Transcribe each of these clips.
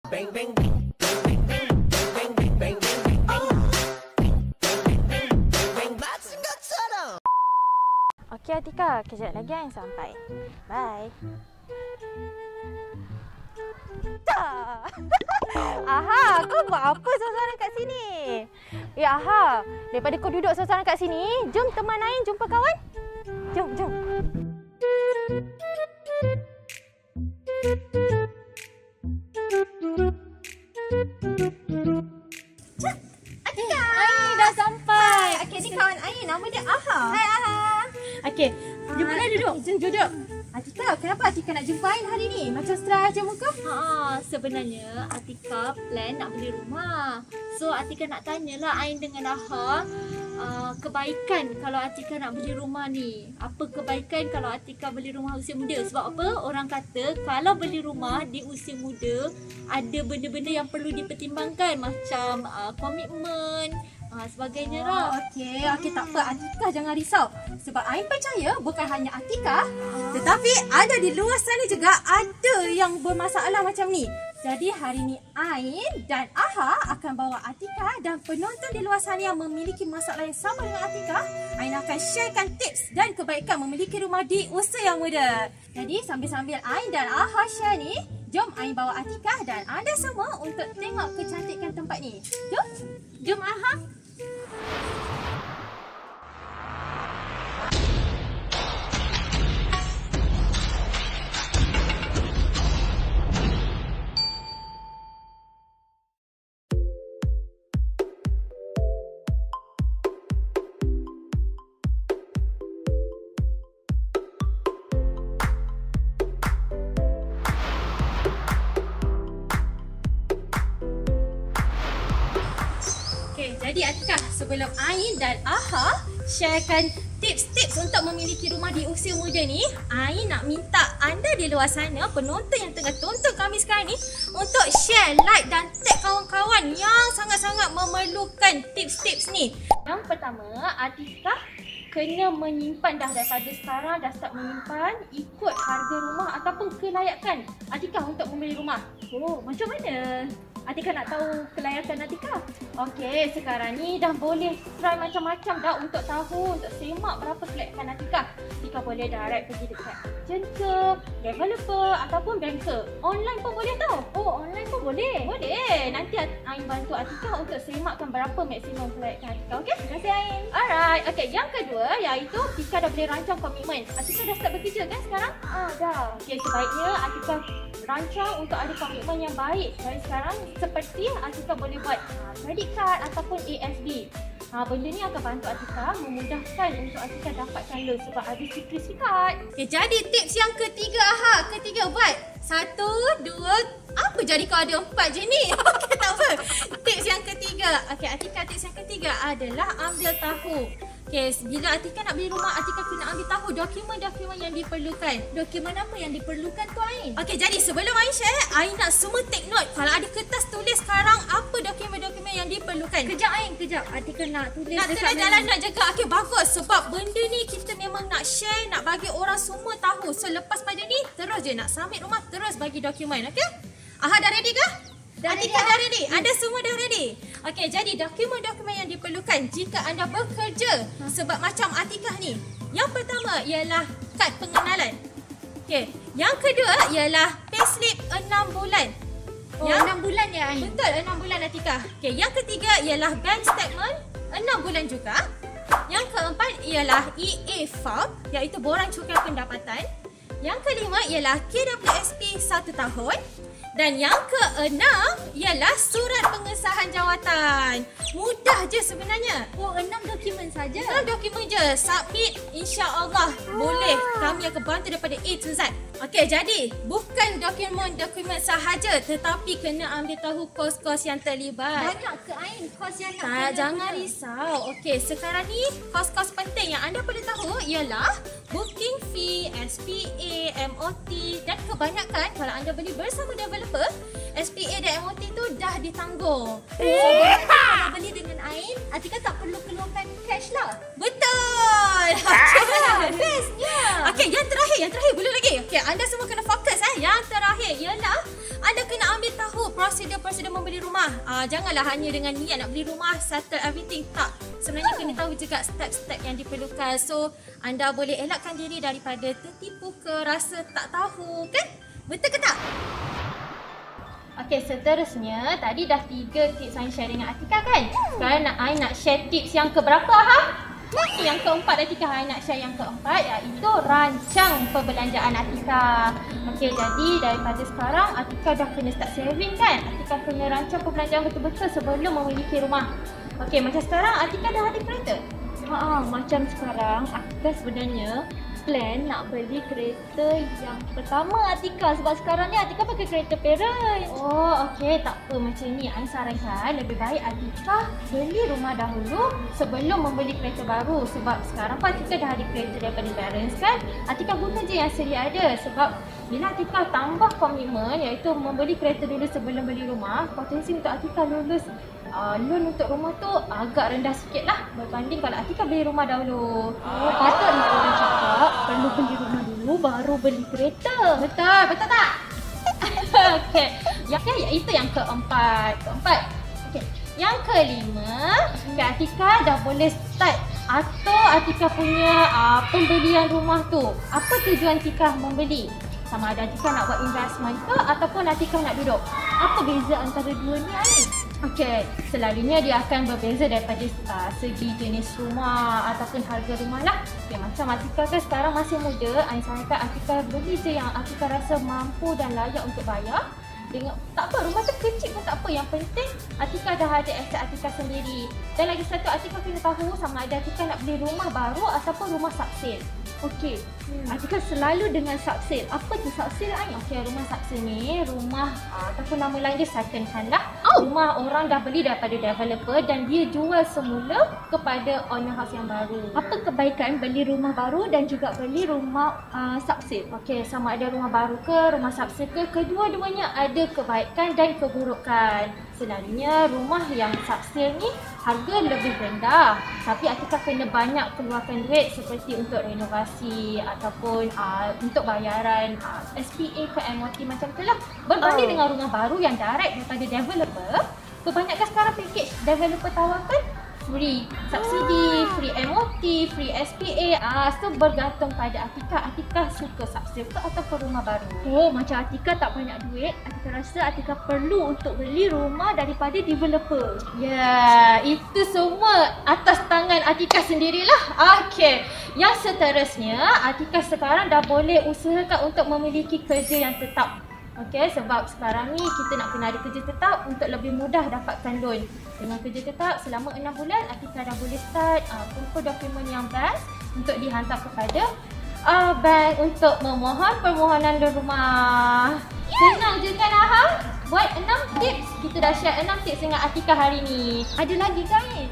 Bang bang bang bang bang bang bang bang bang bang. Okey Atika, kejap lagi Ain sampai. Bye. Dah. Aha, kau buat apa seorang-seorang kat sini? Ya Aha, daripada kau duduk seorang-seorang kat sini, jom teman Ain jumpa kawan. Jom, jom. Atika! Ain dah sampai. Okey, ni kawan Ain. Nama dia Aha. Hai Aha. Okey, jumpa duduk. Jom duduk. Atika, kenapa Atika nak jumpa Ain hari ni? Macam stress je muka? Sebenarnya Atika plan nak beli rumah. So Atika nak tanyalah Ain dengan Aha, kebaikan kalau Atika nak beli rumah ni. Apa kebaikan kalau Atika beli rumah usia muda? Sebab apa? Orang kata kalau beli rumah di usia muda ada benda-benda yang perlu dipertimbangkan, macam komitmen, sebagainya lah. Okey, tak apa Atika, jangan risau. Sebab Ain percaya bukan hanya Atika, tetapi ada di luar sana juga ada yang bermasalah macam ni. Jadi hari ni Ain dan Aha akan bawa Atika dan penonton di luar sana yang memiliki masalah yang sama dengan Atika. Ain akan sharekan tips dan kebaikan memiliki rumah di usia yang muda. Jadi sambil-sambil Ain dan Aha share ni, jom Ain bawa Atika dan anda semua untuk tengok kecantikan tempat ni. Jom Aha. Jadi Atika, sebelum Ain dan Aha sharekan tips-tips untuk memiliki rumah di usia muda ni, Ain nak minta anda di luar sana, penonton yang tengah tonton kami sekarang ni, untuk share, like dan tag kawan-kawan yang sangat-sangat memerlukan tips-tips ni. Yang pertama, Atika kena menyimpan dah daripada sekarang, dah start menyimpan ikut harga rumah ataupun kelayakan Atika untuk membeli rumah. Oh, macam mana Atika nak tahu kelayakan Atika? Okey, sekarang ni dah boleh try macam-macam dah untuk tahu, untuk semak berapa kelayakan Atika. Atika boleh direct pergi dekat agent ke, developer ataupun banker. Online pun boleh tau. Oh, online pun boleh. Boleh. Nanti Ain bantu Atika untuk semakkan berapa maksimum kelayakan Atika. Okey? Terima kasih Ain. Alright. Okey, yang kedua iaitu Atika dah boleh rancang komitmen. Atika dah start bekerja kan sekarang? Dah. Okey, sebaiknya Atika rancang untuk ada komitmen yang baik dari sekarang, seperti Atika boleh buat credit card ataupun ASB. Benda ni akan bantu Atika, memudahkan untuk Atika dapatkan loan sebab ada sertifikat. Okay, jadi tips yang ketiga Ketiga buat 1, 2, apa jadi kau ada 4 je ni? Okay, tak apa. Tips yang ketiga. Okay, Atika, tips yang ketiga adalah ambil tahu. Okay, bila Atika nak beli rumah, Atika kena ambil tahu dokumen-dokumen yang diperlukan. Dokumen apa yang diperlukan tu Ain? Okay, jadi sebelum Ain share, Ain nak semua take note. Kalau ada kertas, tulis sekarang apa dokumen-dokumen yang diperlukan. Kejap Ain, kejap. Atika nak tulis nak dekat jalan nak jaga. Okay, bagus. Sebab benda ni kita memang nak share, nak bagi orang semua tahu. So, lepas pada ni, terus je nak submit rumah, terus bagi dokumen. Okay? Aha, dah ready ke? Atika dah ready? Anda semua dah ready? Okey, jadi dokumen-dokumen yang diperlukan jika anda bekerja sebab macam Atika ni. Yang pertama ialah kad pengenalan. Okey, yang kedua ialah payslip 6 bulan. Oh, 6 bulan ya Ain? Betul, 6 bulan Atika. Okey, yang ketiga ialah bank statement 6 bulan juga. Yang keempat ialah EA form, iaitu borang cukai pendapatan. Yang kelima ialah KWSP 1 tahun. Dan yang keenam ialah surat pengesahan jawatan. Mudah je sebenarnya. Oh, 6 dokumen saja. 6 dokumen je. Submit, insya-Allah boleh. Kami akan bantu daripada A to Z. Okey, jadi bukan dokumen sahaja, tetapi kena ambil tahu kos-kos yang terlibat. Banyak ke Ain kos yang nak jangan risau. Okey, sekarang ni kos-kos penting yang anda perlu tahu ialah booking fee, SPA, MOT dan kebanyakan kalau anda beli bersama developer, SPA dan MOT tu dah ditanggung. Kalau beli dengan Ain, Atika tak perlu keluarkan cash lah. Betul. Bestnya. Okey, yang terakhir belum lagi. Okey, anda semua kena fokus Yang terakhir ialah anda kena ambil tahu proses prosedur membeli rumah. Janganlah hanya dengan niat nak beli rumah, settle everything. Tak. Sebenarnya kena tahu juga step-step yang diperlukan. So, anda boleh elakkan diri daripada tertipu ke rasa tak tahu, kan? Betul ke tak? Okey, seterusnya tadi dah 3 tips Ain share dengan Atika kan? Sekarang Ain nak share tips yang keberapa, Ha? Yang keempat, Atika. Ain nak share yang keempat, iaitu rancang perbelanjaan Atika. Okey, jadi daripada sekarang Atika dah kena start saving kan? Atika kena rancang perbelanjaan betul-betul sebelum memiliki rumah. Okey, macam sekarang Atika dah ada kereta? Macam sekarang Atika sebenarnya plan nak beli kereta yang pertama Atika, sebab sekarang ni Atika pakai kereta parent. Oh, okey, tak apa. Macam ni, Ain sarankan lebih baik Atika beli rumah dahulu sebelum membeli kereta baru. Sebab sekarang pun Atika dah ada kereta daripada parents kan? Atika guna je yang sedia ada. Sebab bila Atika tambah komitmen, iaitu membeli kereta dulu sebelum beli rumah, potensi untuk Atika lulus loan untuk rumah tu agak rendah sikit lah berbanding kalau Atika beli rumah dahulu. Patutlah orang cakap perlu beli rumah dulu baru beli kereta. Betul, betul tak? Okey. Itu yang keempat. Okey. Yang kelima, Atika dah boleh start atau Atika punya pembelian rumah tu. Apa tujuan Atika membeli? Sama ada Atika nak buat investment ke ataupun Atika nak duduk? Apa beza antara dua ni, Ain? Okey, selalunya dia akan berbeza daripada segi jenis rumah ataupun harga rumah lah. Okay, macam Atika kan sekarang masih muda, Ain sarankan Atika beli je yang Atika rasa mampu dan layak untuk bayar. Tak apa, rumah tu kecil pun tak apa. Yang penting Atika dah ada aset Atika sendiri. Dan lagi satu, Atika kena tahu sama ada Atika nak beli rumah baru ataupun rumah subsale. Okey, Atika selalu dengan subsale. Apa tu subsale, Ain? Okey, rumah subsale ni rumah ataupun nama lain dia second hand lah. Rumah orang dah beli daripada developer dan dia jual semula kepada owner house yang baru. Apa kebaikan beli rumah baru dan juga beli rumah subsale? Okey, sama ada rumah baru ke rumah subsale ke, kedua-duanya ada kebaikan dan keburukan. Selalunya rumah yang subsale ni harga lebih rendah, tapi Atika kena banyak keluarkan duit seperti untuk renovasi ataupun untuk bayaran SPA ke MOT macam tu lah. Berbanding dengan rumah baru yang direct daripada developer, kebanyakan sekarang package developer tawarkan free subsidi, free MOT, free SPA. So bergantung pada Atika. Atika suka subsale ke ataupun rumah baru. Oh, macam Atika tak banyak duit, Atika rasa Atika perlu untuk beli rumah daripada developer. Ya, itu semua atas tangan Atika sendirilah. Okey, yang seterusnya Atika sekarang dah boleh usahakan untuk memiliki kerja yang tetap. Okey, sebab sekarang ni kita nak kena ada kerja tetap untuk lebih mudah dapatkan loan. Dengan kerja tetap selama 6 bulan, Atika dah boleh start kumpul dokumen yang best untuk dihantar kepada bank untuk memohon permohonan loan rumah. Senang je kan, Aham? Buat 6 tips. Kita dah share 6 tips dengan Atika hari ni. Ada lagi kan, Ain?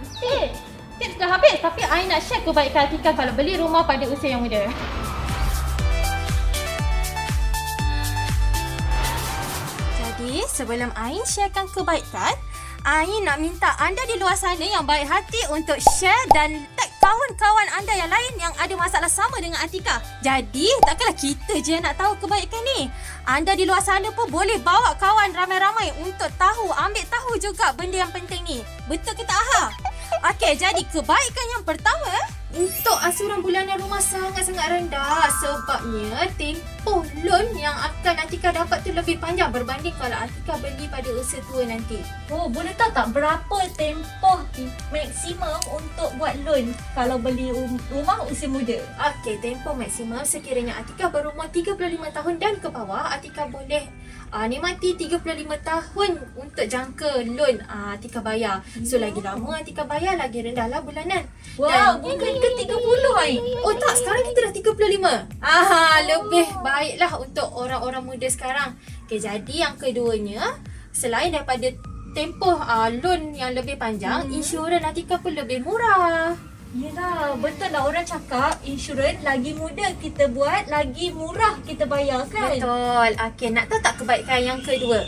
Tips dah habis, tapi Ain nak share kebaikan Atika kalau beli rumah pada usia yang muda. Jadi, sebelum Ain sharekan kebaikan, Ain nak minta anda di luar sana yang baik hati untuk share dan tag kawan-kawan anda yang lain yang ada masalah sama dengan Atika. Jadi, takkanlah kita je yang nak tahu kebaikan ni. Anda di luar sana pun boleh bawa kawan ramai-ramai untuk ambil tahu juga benda yang penting ni. Betul ke tak, Ha? Okey, jadi kebaikan yang pertama, untuk asuran bulanan rumah sangat-sangat rendah sebabnya tempoh loan yang akan Atika dapat tu lebih panjang berbanding kalau Atika beli pada usia tua nanti. Oh, boleh tahu tak berapa tempoh maksimum untuk buat loan kalau beli rumah usia muda? Okey, tempoh maksimum sekiranya Atika berumur 35 tahun dan ke bawah, Atika boleh nikmati 35 tahun untuk jangka loan Atika bayar. So, lagi lama Atika bayar, lagi rendahlah bulanan. Wow, dan bukan ke 30, Ain? Oh tak, sekarang kita dah 35. Lebih baiklah untuk orang-orang muda sekarang. Okay, jadi yang keduanya, selain daripada tempoh loan yang lebih panjang, insurans Atika pun lebih murah. Yelah, betul lah orang cakap insurans lagi muda kita buat, lagi murah kita bayar kan? Betul. Okay, nak tahu tak kebaikan yang kedua?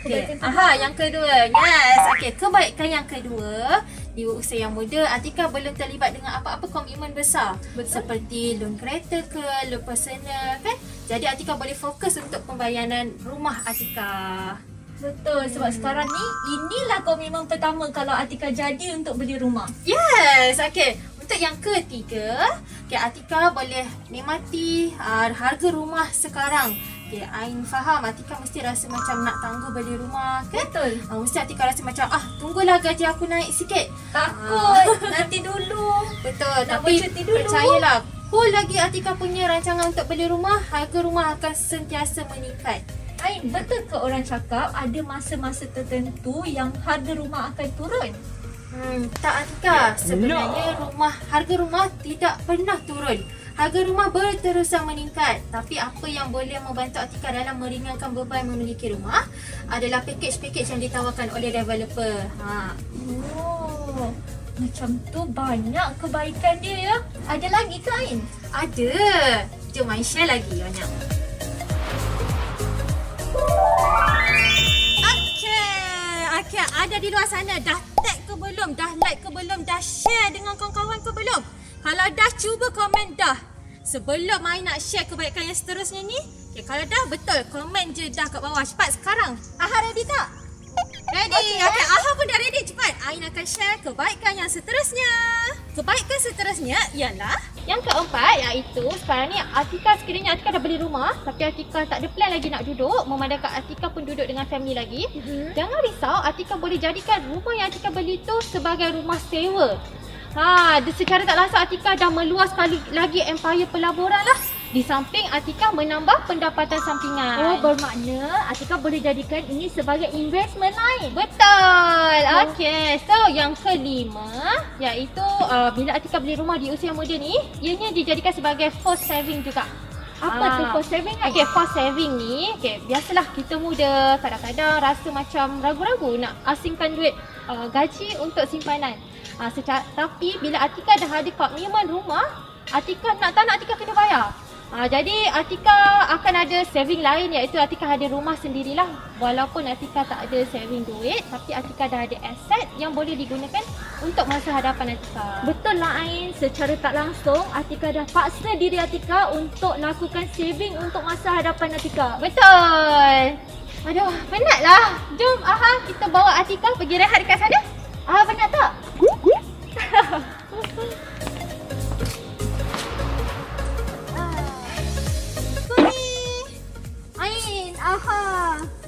Kebaikan Yang kedua. Yes. Okay, kebaikan yang kedua, di usia yang muda, Atika belum terlibat dengan apa-apa komitmen besar. Betul. Seperti loan kereta ke, loan personal kan. Jadi Atika boleh fokus untuk pembayaran rumah Atika. Betul, sebab sekarang ni inilah komitmen pertama kalau Atika jadi untuk beli rumah. Yes, okay. Untuk yang ketiga, okay, Atika boleh nikmati harga rumah sekarang. Okay, Ain faham Atika mesti rasa macam nak tangguh beli rumah kan? Betul. Mesti Atika rasa macam tunggulah gaji aku naik sikit. Takut nanti dulu. Betul, Nak tapi bercuti dulu. percayalah, cool lagi Atika punya rancangan untuk beli rumah, harga rumah akan sentiasa meningkat. Ain, betul ke orang cakap ada masa-masa tertentu yang harga rumah akan turun? Tak Atika, sebenarnya harga rumah tidak pernah turun. Harga rumah berterusan meningkat. Tapi apa yang boleh membantu Atika dalam meringankan beban memiliki rumah adalah pakej-pakej yang ditawarkan oleh developer. Oh, macam tu banyak kebaikan dia ya. Ada lagi ke Ain? Ada. Jom Ain share lagi banyak. Okay, ada di luar sana. Dah tag ke belum? Dah like ke belum? Dah share dengan kawan-kawan ke belum? Kalau dah, cuba komen dah. Sebelum Ain nak share kebaikan yang seterusnya ni. Okay, kalau dah, betul. Komen je dah kat bawah. Cepat sekarang. Aha ready tak? Ready. Okay, Aha pun dah ready. Cepat. Ain akan share kebaikan yang seterusnya. Kebaikan seterusnya ialah Yang keempat iaitu sekarang ni Atika sekiranya Atika dah beli rumah tapi Atika tak ada plan lagi nak duduk, memandangkan Atika pun duduk dengan family lagi. Jangan risau, Atika boleh jadikan rumah yang Atika beli tu sebagai rumah sewa. Secara tak langsung Atika dah meluas sekali lagi empire pelaburan lah. Di samping Atika menambah pendapatan sampingan. Oh, bermakna Atika boleh jadikan ini sebagai investment lain. Betul. Okey. So yang kelima iaitu bila Atika beli rumah di usia muda ni, ianya dijadikan sebagai forced saving juga. Apa tu forced saving? Okey, forced saving ni, biasalah kita muda kadang-kadang rasa macam ragu-ragu nak asingkan duit gaji untuk simpanan. Tapi bila Atika dah ada komitmen rumah, Atika nak tak nak Atika kena bayar. Jadi Atika akan ada saving lain iaitu Atika ada rumah sendirilah. Walaupun Atika tak ada saving duit, tapi Atika dah ada aset yang boleh digunakan untuk masa hadapan Atika. Betul lah Ain, secara tak langsung Atika dah paksa diri Atika untuk lakukan saving untuk masa hadapan Atika. Betul. Aduh, penatlah. Jom Aha, kita bawa Atika pergi rehat dekat sana. Penat tak?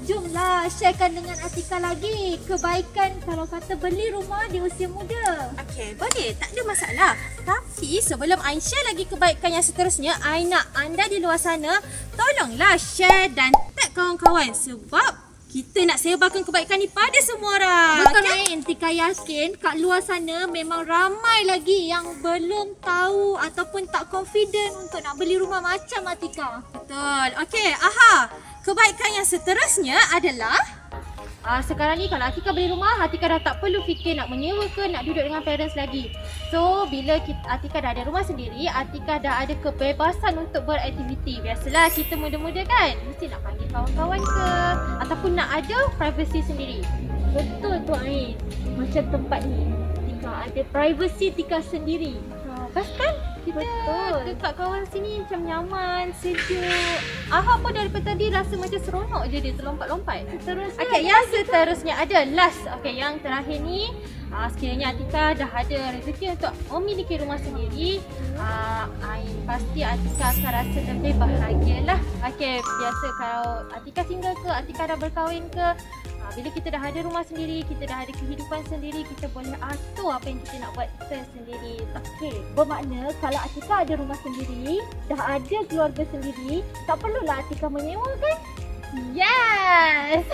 Jomlah sharekan dengan Atika lagi kebaikan kalau kata beli rumah di usia muda. Okey, boleh. Tak ada masalah. Tapi sebelum Ain share lagi kebaikan yang seterusnya, Ain nak anda di luar sana tolonglah share dan tag kawan-kawan sebab kita nak sebarkan kebaikan ni pada semua orang. Betul Ain, Tika yakin kat luar sana memang ramai lagi yang belum tahu ataupun tak confident untuk nak beli rumah macam Atika. Betul. Okey, Aha. Kebaikan yang seterusnya adalah sekarang ni kalau Atika beli rumah, Atika dah tak perlu fikir nak menyewa ke nak duduk dengan parents lagi. So bila Atika dah ada rumah sendiri, Atika dah ada kebebasan untuk beraktiviti. Biasalah kita muda-muda kan, mesti nak panggil kawan-kawan ke ataupun nak ada privacy sendiri. Betul tu Ain, macam tempat ni Tika ada privacy Tika sendiri. Best kan? Kita dekat kawan sini macam nyaman, sejuk. Aha pun daripada tadi rasa macam seronok je dia terlompat-lompat. Seterusnya Okey, yang seterusnya ada last. Okey, yang terakhir ni sekiranya Atika dah ada rezeki untuk memiliki rumah sendiri, pasti Atika akan rasa lebih bahagialah. Okey, biasa kalau Atika single ke, Atika dah berkahwin ke, bila kita dah ada rumah sendiri, kita dah ada kehidupan sendiri, kita boleh atur apa yang kita nak buat kita sendiri. Okey, bermakna kalau Atika ada rumah sendiri, dah ada keluarga sendiri, tak perlulah Atika menyewa kan? Yes!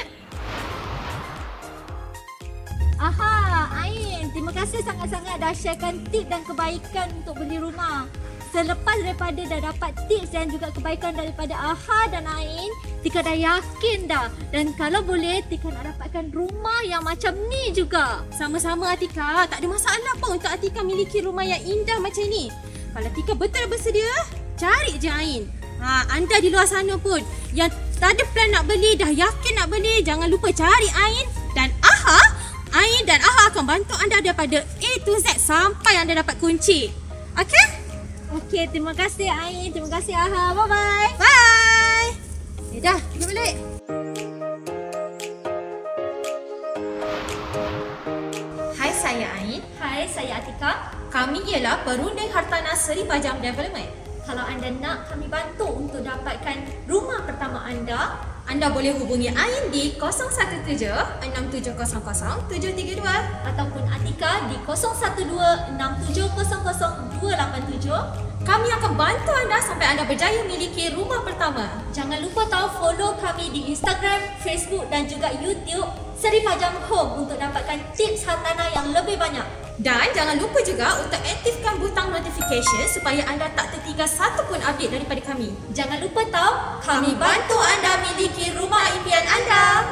Aha, Ain, terima kasih sangat-sangat dah sharekan tips dan kebaikan untuk beli rumah. Selepas daripada dah dapat tips dan juga kebaikan daripada Aha dan Ain, Tika dah yakin dah. Dan kalau boleh, Tika nak dapatkan rumah yang macam ni juga. Sama-sama Atika, tak ada masalah pun untuk Atika miliki rumah yang indah macam ni. Kalau Tika betul bersedia, cari je Ain. Anda di luar sana pun yang tak ada plan nak beli, dah yakin nak beli, jangan lupa cari Ain dan Aha. Ain dan Aha akan bantu anda daripada A to Z sampai anda dapat kunci. Okey? Okey, terima kasih Ain, terima kasih Aha. Bye-bye. Bye. Dah, kita balik. Hai, saya Ain. Hai, saya Atika. Kami ialah Perunding Hartanah Seri Pajang Development. Kalau anda nak kami bantu untuk dapatkan rumah pertama anda Boleh hubungi Ain di 017-6700-732 ataupun Atika di 012-6700-287. Kami akan bantu anda sampai anda berjaya memiliki rumah pertama. Jangan lupa follow kami di Instagram, Facebook dan juga YouTube Seri Pajang Home untuk dapatkan tips hartanah yang lebih banyak. Dan jangan lupa juga untuk aktifkan butang notification supaya anda tak tertinggal satu pun update daripada kami. Jangan lupa Kami bantu anda miliki rumah impian anda.